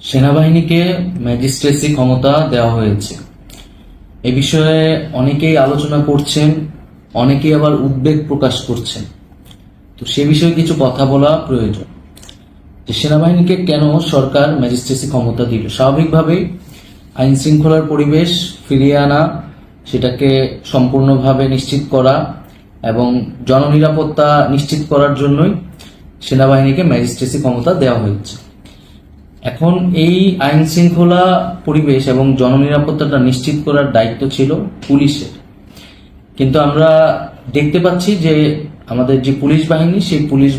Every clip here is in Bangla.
সেনাবাহিনীকে ম্যাজিস্ট্রেসি ক্ষমতা দেওয়া হয়েছে। এ বিষয়ে অনেকেই আলোচনা করছেন, অনেকেই আবার উদ্বেগ প্রকাশ করছেন। তো সে বিষয়ে কিছু কথা বলা প্রয়োজন। যে সেনাবাহিনীকে কেন সরকার ম্যাজিস্ট্রেসি ক্ষমতা দিল? স্বাভাবিকভাবেই আইন শৃঙ্খলার পরিবেশ ফিরিয়ে আনা, সেটাকে সম্পূর্ণভাবে নিশ্চিত করা এবং জননিরাপত্তা নিশ্চিত করার জন্যই সেনাবাহিনীকে ম্যাজিস্ট্রেসি ক্ষমতা দেওয়া হয়েছে। এখন এই আইন শৃঙ্খলা পরিবেশ এবং জননিরাপত্তাটা নিশ্চিত করার দায়িত্ব ছিল পুলিশের, কিন্তু আমরা দেখতে পাচ্ছি যে আমাদের যে পুলিশ বাহিনী, সেই পুলিশ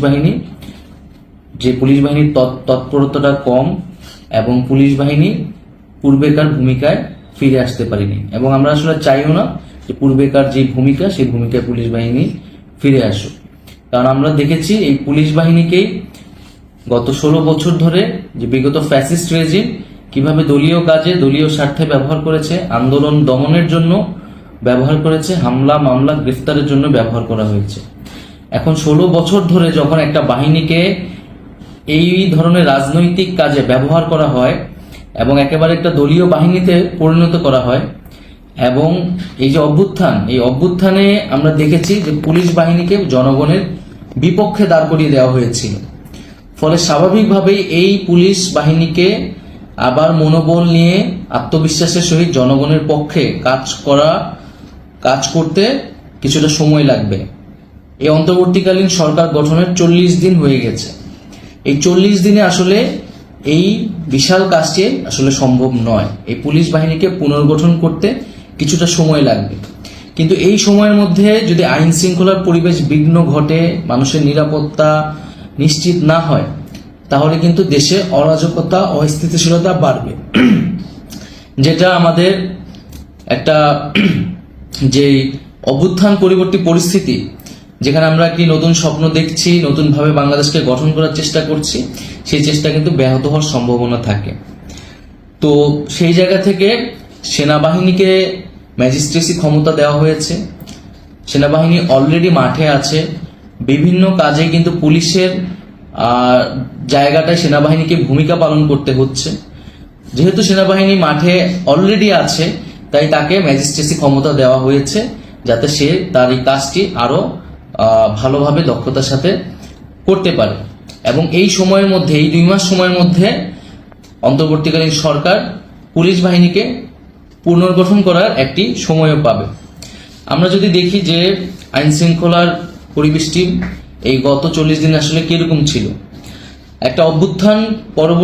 বাহিনীর তৎপরতাটা কম এবং পুলিশ বাহিনী পূর্বেকার ভূমিকায় ফিরে আসতে পারেনি, এবং আমরা আসলে চাইও না যে পূর্বেকার যে ভূমিকা, সেই ভূমিকায় পুলিশ বাহিনী ফিরে আসুক। কারণ আমরা দেখেছি এই পুলিশ বাহিনীকেই গত 16 বছর ধরে যে বিগত ফ্যাসিস্ট রেজিম কিভাবে দলীয় কাজে, দলীয় স্বার্থে ব্যবহার করেছে, আন্দোলন দমনের জন্য ব্যবহার করেছে, হামলা মামলা গ্রেফতারের জন্য ব্যবহার করা হয়েছে। এখন 16 বছর ধরে যখন একটা বাহিনীকে এই ধরনের রাজনৈতিক কাজে ব্যবহার করা হয় এবং একেবারে একটা দলীয় বাহিনীতে পরিণত করা হয়, এবং এই যে এই অভ্যুত্থানে আমরা দেখেছি যে পুলিশ বাহিনীকে জনগণের বিপক্ষে দাঁড় করিয়ে দেওয়া হয়েছিল। ফলে স্বাভাবিকভাবেই এই পুলিশ বাহিনীকে আবার মনোবল নিয়ে আত্মবিশ্বাসের সহিত জনগণের পক্ষে কাজ করতে কিছুটা সময় লাগবে। এই অন্তর্বর্তীকালীন সরকার গঠনের 40 দিন হয়ে গেছে। এই 40 দিনে আসলে এই বিশাল কাজটি আসলে সম্ভব নয়। এই পুলিশ বাহিনীকে পুনর্গঠন করতে কিছুটা সময় লাগবে, কিন্তু এই সময়ের মধ্যে যদি আইন শৃঙ্খলার পরিবেশ বিঘ্ন ঘটে, মানুষের নিরাপত্তা নিশ্চিত না হয়, তাহলে কিন্তু দেশে অরাজকতা, অস্থিতিশীলতা বাড়বে। যেটা আমাদের একটা যে অভ্যুত্থান পরবর্তী পরিস্থিতি, যেখানে আমরা একটি নতুন স্বপ্ন দেখছি, নতুনভাবে বাংলাদেশকে গঠন করার চেষ্টা করছি, সেই চেষ্টা কিন্তু ব্যাহত হওয়ার সম্ভাবনা থাকে। তো সেই জায়গা থেকে সেনাবাহিনীকে ম্যাজিস্ট্রেসি ক্ষমতা দেওয়া হয়েছে। সেনাবাহিনী অলরেডি মাঠে আছে, বিভিন্ন কাজে কিন্তু পুলিশের জায়গাটায় সেনাবাহিনীকে ভূমিকা পালন করতে হচ্ছে। যেহেতু সেনাবাহিনী মাঠে অলরেডি আছে, তাই তাকে ম্যাজিস্ট্রেসি ক্ষমতা দেওয়া হয়েছে, যাতে সে তার এই কাজটি আরো ভালোভাবে দক্ষতার সাথে করতে পারে। এবং এই সময়ের মধ্যে, এই 2 মাস সময়ের মধ্যে অন্তর্বর্তীকালীন সরকার পুলিশ বাহিনীকে পুনর্গঠন করার একটি সময়ও পাবে। আমরা যদি দেখি যে আইন শৃঙ্খলার পরিবেশটি এই গত 40 দিন আসলে কিরকম ছিল, একটা অভ্যুত্থান পরবর্তী